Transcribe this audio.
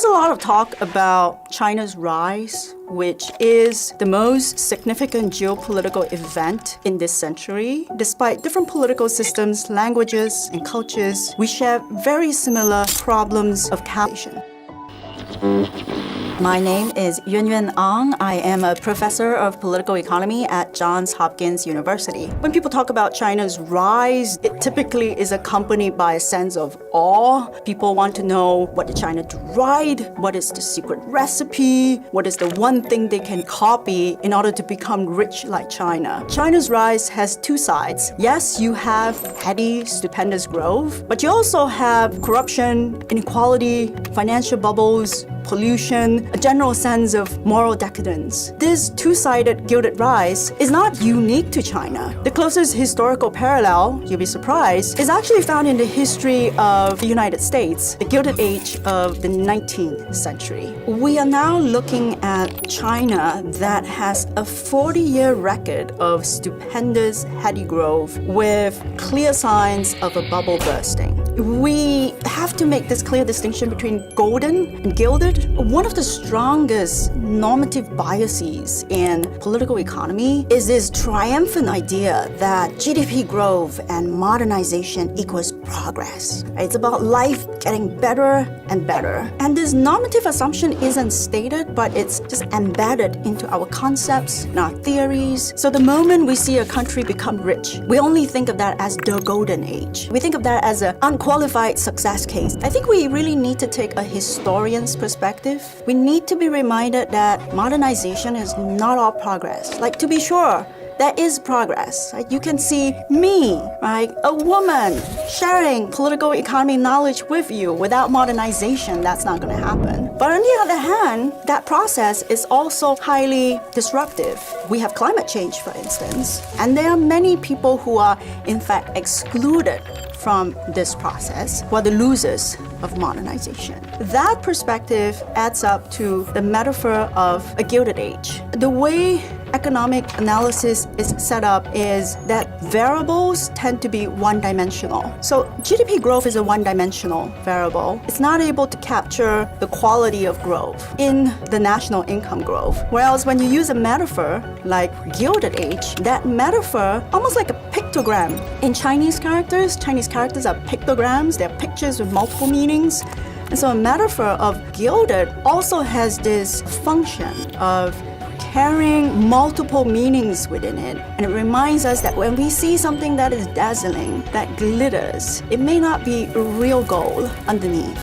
There's a lot of talk about China's rise, which is the most significant geopolitical event in this century. Despite different political systems, languages, and cultures, we share very similar problems of capitalization. My name is Yunyuan Ang. I am a professor of political economy at Johns Hopkins University. When people talk about China's rise, it typically is accompanied by a sense of awe. People want to know, what did China do right? What is the secret recipe? What is the one thing they can copy in order to become rich like China? China's rise has two sides. Yes, you have heady, stupendous growth, but you also have corruption, inequality, financial bubbles, pollution, a general sense of moral decadence. This two-sided gilded rise is not unique to China. The closest historical parallel, you'll be surprised, is actually found in the history of the United States, the Gilded Age of the 19th century. We are now looking at China that has a 40-year record of stupendous heady growth with clear signs of a bubble bursting. We have to make this clear distinction between golden and gilded. One of the strongest normative biases in political economy is this triumphant idea that GDP growth and modernization equals progress. It's about life getting better and better. And this normative assumption isn't stated, but it's just embedded into our concepts and our theories. So the moment we see a country become rich, we only think of that as the golden age. We think of that as an unqualified success case. I think we really need to take a historian's perspective. We need to be reminded that modernization is not all progress. Like, to be sure, there is progress. Like, you can see me, right? A woman sharing political economy knowledge with you. Without modernization, that's not going to happen. But on the other hand, that process is also highly disruptive. We have climate change, for instance, and there are many people who are, in fact, excluded from this process, who are the losers of modernization. That perspective adds up to the metaphor of a gilded age. The way economic analysis is set up is that variables tend to be one-dimensional. So GDP growth is a one-dimensional variable. It's not able to capture the quality of growth in the national income growth. Whereas when you use a metaphor like gilded age, that metaphor, almost like a pictogram. In Chinese characters are pictograms. They're pictures with multiple meanings. And so a metaphor of gilded also has this function of carrying multiple meanings within it. And it reminds us that when we see something that is dazzling, that glitters, it may not be real gold underneath.